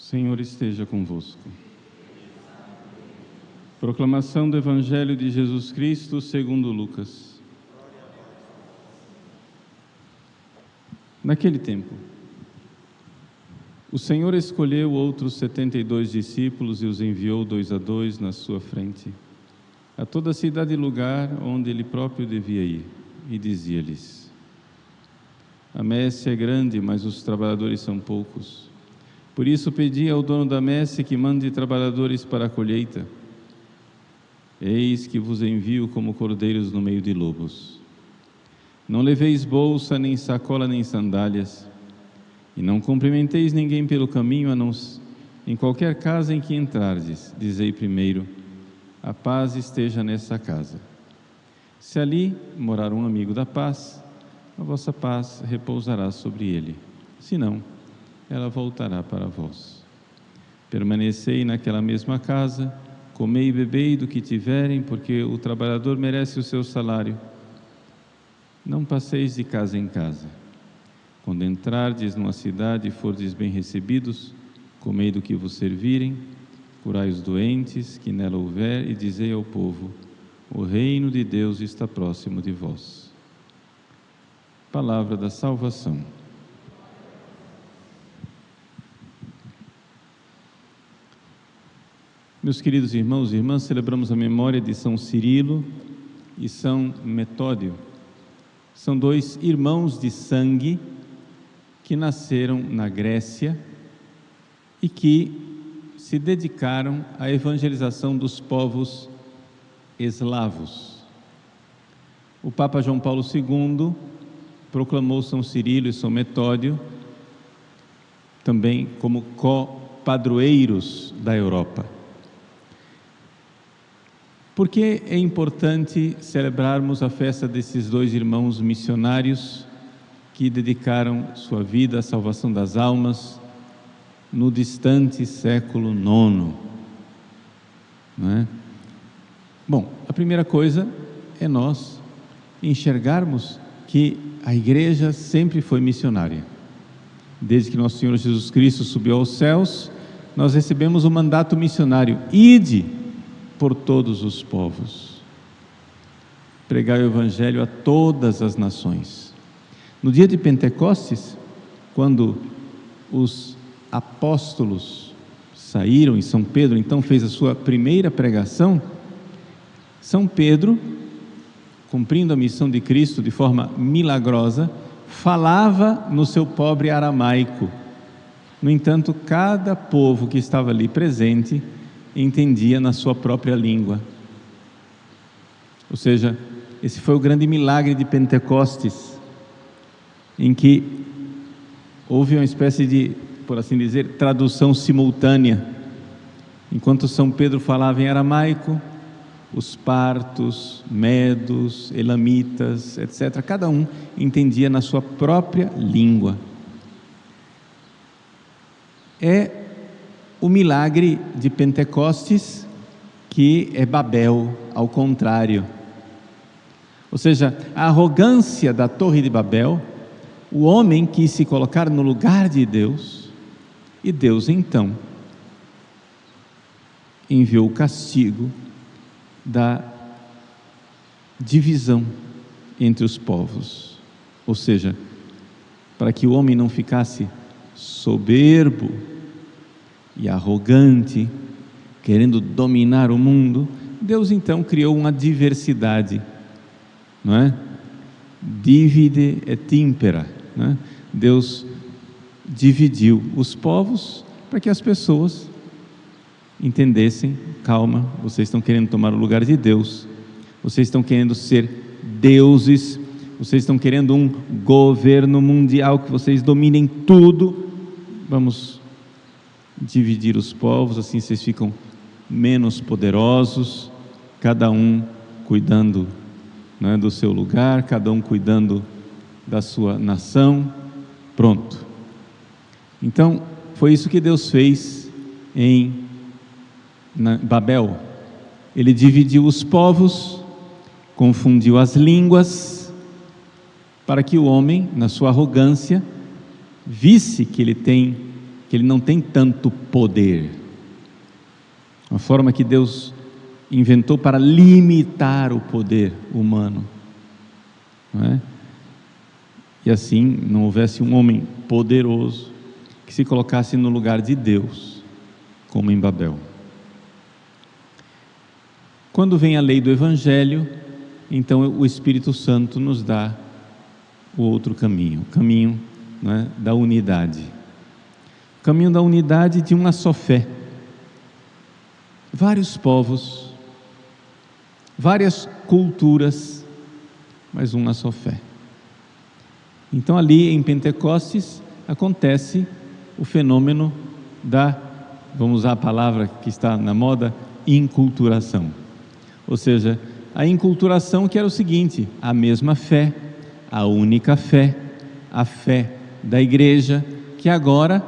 Senhor esteja convosco. Proclamação do Evangelho de Jesus Cristo segundo Lucas. Naquele tempo, o Senhor escolheu outros 72 discípulos e os enviou 2 a 2 na sua frente, a toda cidade e lugar onde ele próprio devia ir, e dizia-lhes: A messe é grande, mas os trabalhadores são poucos. Por isso pedi ao dono da messe que mande trabalhadores para a colheita. Eis que vos envio como cordeiros no meio de lobos. Não leveis bolsa, nem sacola, nem sandálias, e não cumprimenteis ninguém pelo caminho, em qualquer casa em que entrardes, dizei primeiro: a paz esteja nessa casa. Se ali morar um amigo da paz, a vossa paz repousará sobre ele. Se não, ela voltará para vós. Permanecei naquela mesma casa, comei e bebei do que tiverem, porque o trabalhador merece o seu salário. Não passeis de casa em casa. Quando entrardes numa cidade e fordes bem recebidos, comei do que vos servirem, curai os doentes que nela houver, e dizei ao povo: o reino de Deus está próximo de vós. Palavra da salvação. Meus queridos irmãos e irmãs, celebramos a memória de São Cirilo e São Metódio. São 2 irmãos de sangue que nasceram na Grécia e que se dedicaram à evangelização dos povos eslavos. O Papa João Paulo II proclamou São Cirilo e São Metódio também como co-padroeiros da Europa. Por que é importante celebrarmos a festa desses 2 irmãos missionários que dedicaram sua vida à salvação das almas no distante século IX? Não é? Bom, a primeira coisa é nós enxergarmos que a Igreja sempre foi missionária. Desde que nosso Senhor Jesus Cristo subiu aos céus, nós recebemos o mandato missionário: ide por todos os povos, pregai o Evangelho a todas as nações. No dia de Pentecostes, quando os apóstolos saíram e São Pedro então fez a sua primeira pregação, São Pedro, cumprindo a missão de Cristo de forma milagrosa, falava no seu pobre aramaico. No entanto, cada povo que estava ali presente entendia na sua própria língua. Ou seja, esse foi o grande milagre de Pentecostes, em que houve uma espécie de, por assim dizer, tradução simultânea. Enquanto São Pedro falava em aramaico, os partos, medos, elamitas, etc., cada um entendia na sua própria língua. É o milagre de Pentecostes que é Babel, ao contrário. Ou seja, a arrogância da Torre de Babel, o homem quis se colocar no lugar de Deus, e Deus então enviou o castigo da divisão entre os povos. Ou seja, para que o homem não ficasse soberbo e arrogante, querendo dominar o mundo, Deus então criou uma diversidade, não é? Divide et impera, não é? Deus dividiu os povos para que as pessoas entendessem: calma, vocês estão querendo tomar o lugar de Deus, vocês estão querendo ser deuses, vocês estão querendo um governo mundial, que vocês dominem tudo. Vamos dividir os povos, assim vocês ficam menos poderosos, cada um cuidando, não é, do seu lugar, cada um cuidando da sua nação. Pronto. Então foi isso que Deus fez em Babel. Ele dividiu os povos, confundiu as línguas, para que o homem, na sua arrogância, visse que ele tem que ele não tem tanto poder. Uma forma que Deus inventou para limitar o poder humano, não é? E assim não houvesse um homem poderoso que se colocasse no lugar de Deus, como em Babel. Quando vem a lei do Evangelho, então o Espírito Santo nos dá o outro caminho, o caminho, não é, da unidade. O caminho da unidade de uma só fé. Vários povos, várias culturas, mas uma só fé. Então ali em Pentecostes acontece o fenômeno da, vamos usar a palavra que está na moda, inculturação. Ou seja, a inculturação que era o seguinte: a mesma fé, a única fé, a fé da igreja, que agora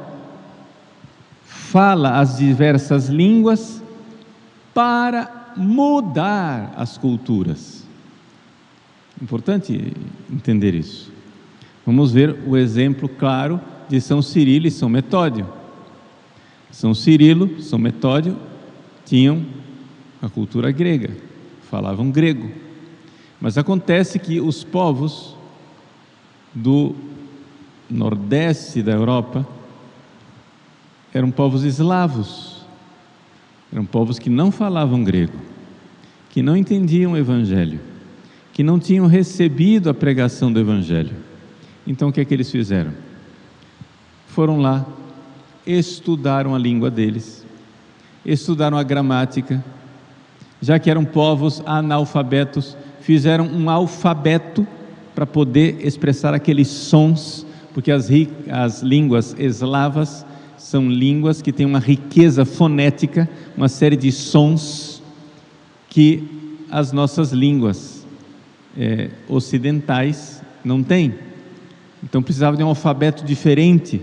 fala as diversas línguas para mudar as culturas. Importante entender isso. Vamos ver o exemplo claro de São Cirilo e São Metódio. São Cirilo, São Metódio tinham a cultura grega, falavam grego. Mas acontece que os povos do nordeste da Europa eram povos eslavos, eram povos que não falavam grego, que não entendiam o Evangelho, que não tinham recebido a pregação do Evangelho. Então o que é que eles fizeram? Foram lá, estudaram a língua deles, estudaram a gramática, já que eram povos analfabetos, fizeram um alfabeto para poder expressar aqueles sons, porque as línguas eslavas são línguas que têm uma riqueza fonética, uma série de sons que as nossas línguas ocidentais não têm. Então precisava de um alfabeto diferente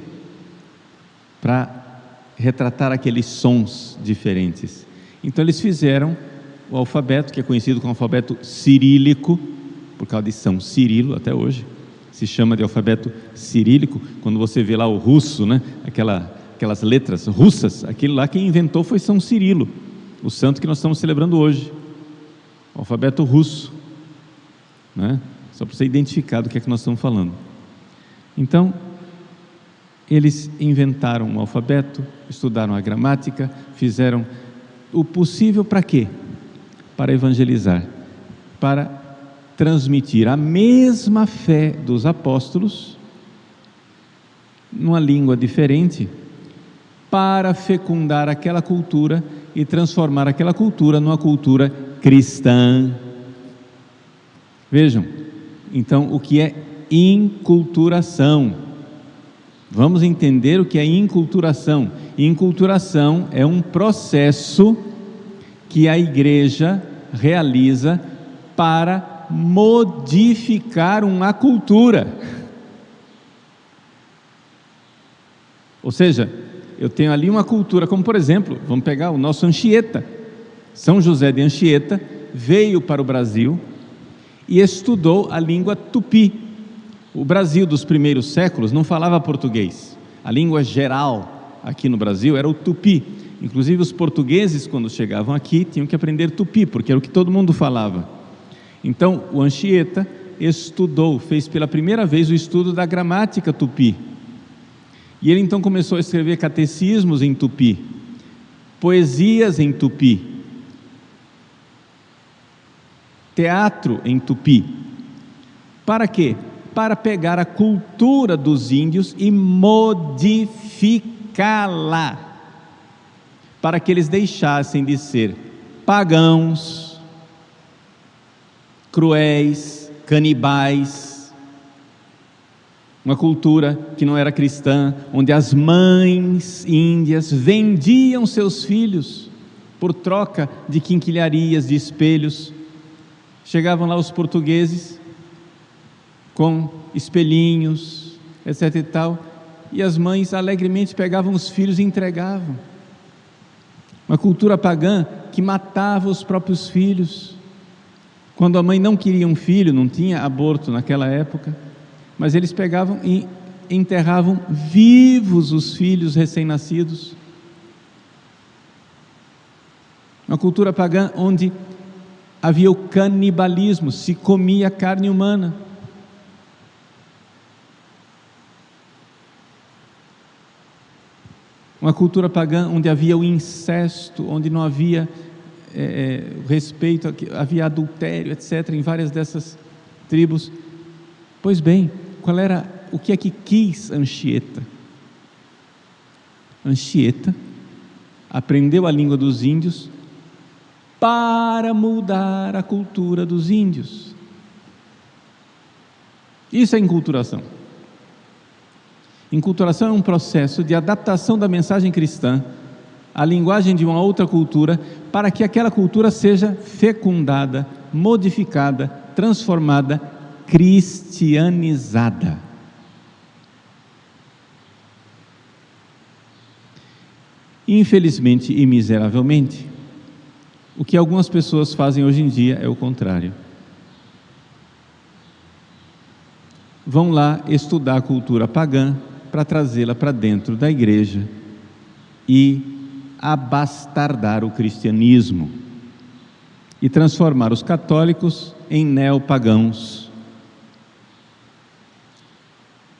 para retratar aqueles sons diferentes. Então eles fizeram o alfabeto, que é conhecido como alfabeto cirílico, por causa de São Cirilo, até hoje se chama de alfabeto cirílico. Quando você vê lá o russo, né, aquelas letras russas, aquele lá quem inventou foi São Cirilo, o santo que nós estamos celebrando hoje, o alfabeto russo, né? Só para você identificar do que é que nós estamos falando. Então eles inventaram um alfabeto, estudaram a gramática, fizeram o possível para quê? Para evangelizar, para transmitir a mesma fé dos apóstolos numa língua diferente, para fecundar aquela cultura e transformar aquela cultura numa cultura cristã. Vejam, então, o que é inculturação? Vamos entender o que é inculturação. Inculturação é um processo que a igreja realiza para modificar uma cultura. Ou seja, eu tenho ali uma cultura, como por exemplo, vamos pegar o nosso Anchieta. São José de Anchieta veio para o Brasil e estudou a língua tupi. O Brasil dos primeiros séculos não falava português. A língua geral aqui no Brasil era o tupi. Inclusive os portugueses, quando chegavam aqui, tinham que aprender tupi, porque era o que todo mundo falava. Então o Anchieta estudou, fez pela primeira vez o estudo da gramática tupi. E ele então começou a escrever catecismos em tupi, poesias em tupi, teatro em tupi. Para quê? Para pegar a cultura dos índios e modificá-la, para que eles deixassem de ser pagãos, cruéis, canibais, uma cultura que não era cristã, onde as mães índias vendiam seus filhos por troca de quinquilharias, de espelhos. Chegavam lá os portugueses com espelhinhos, etc e tal, e as mães alegremente pegavam os filhos e entregavam. Uma cultura pagã que matava os próprios filhos. Quando a mãe não queria um filho, não tinha aborto naquela época, mas eles pegavam e enterravam vivos os filhos recém-nascidos. Uma cultura pagã onde havia o canibalismo, se comia carne humana. Uma cultura pagã onde havia o incesto, onde não havia respeito, havia adultério, etc., em várias dessas tribos. Pois bem, o que é que quis Anchieta? Anchieta aprendeu a língua dos índios para mudar a cultura dos índios. Isso é enculturação. Enculturação é um processo de adaptação da mensagem cristã à linguagem de uma outra cultura, para que aquela cultura seja fecundada, modificada, transformada, cristianizada. Infelizmente e miseravelmente, o que algumas pessoas fazem hoje em dia é o contrário. Vão lá estudar a cultura pagã para trazê-la para dentro da igreja e abastardar o cristianismo e transformar os católicos em neopagãos.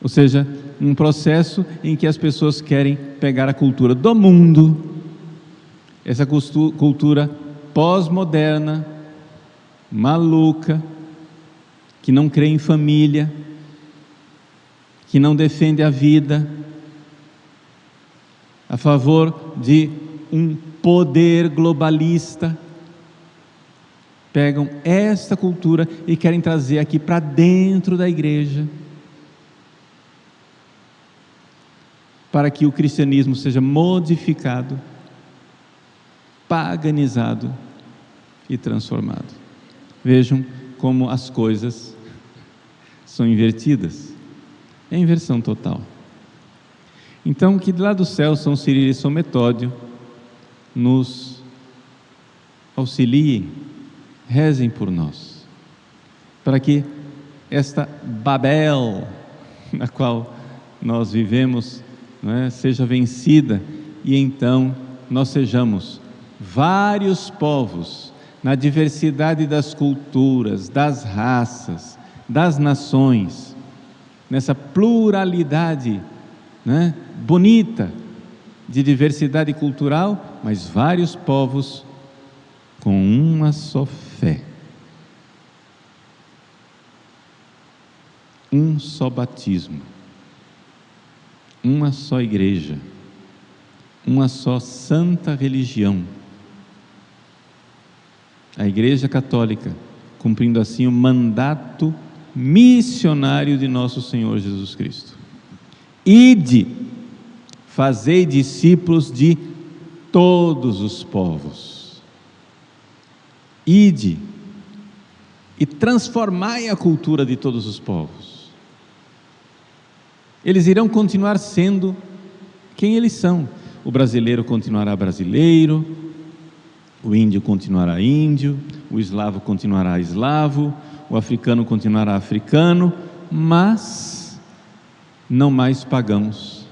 Ou seja, um processo em que as pessoas querem pegar a cultura do mundo, essa cultura pós-moderna, maluca, que não crê em família, que não defende a vida, a favor de um poder globalista, pegam esta cultura e querem trazer aqui para dentro da igreja, para que o cristianismo seja modificado, paganizado e transformado. Vejam como as coisas são invertidas. É inversão total. Então, que de lá do céu São Cirilo e São Metódio nos auxiliem, rezem por nós, para que esta Babel na qual nós vivemos, seja vencida, e então nós sejamos vários povos, na diversidade das culturas, das raças, das nações, nessa pluralidade bonita de diversidade cultural, mas vários povos com uma só fé, um só batismo, uma só igreja, uma só santa religião, a Igreja Católica, cumprindo assim o mandato missionário de nosso Senhor Jesus Cristo. Ide, fazei discípulos de todos os povos. Ide e transformai a cultura de todos os povos. Eles irão continuar sendo quem eles são. O brasileiro continuará brasileiro, o índio continuará índio, o eslavo continuará eslavo, o africano continuará africano, mas não mais pagãos,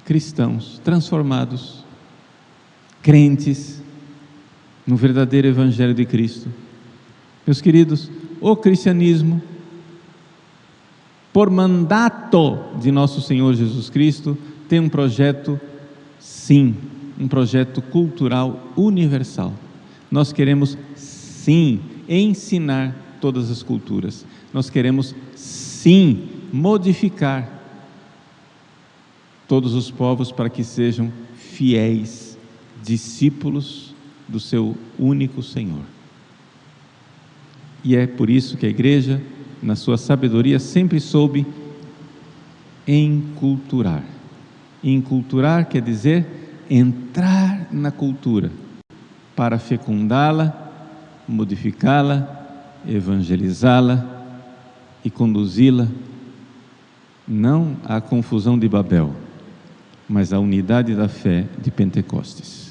cristãos, transformados, crentes no verdadeiro Evangelho de Cristo. Meus queridos, o cristianismo, por mandato de nosso Senhor Jesus Cristo, tem um projeto, sim, um projeto cultural universal. Nós queremos, sim, ensinar todas as culturas. Nós queremos, sim, modificar todos os povos para que sejam fiéis discípulos do seu único Senhor. E é por isso que a igreja, na sua sabedoria, sempre soube enculturar. Enculturar quer dizer entrar na cultura para fecundá-la, modificá-la, evangelizá-la e conduzi-la não à confusão de Babel, mas à unidade da fé de Pentecostes.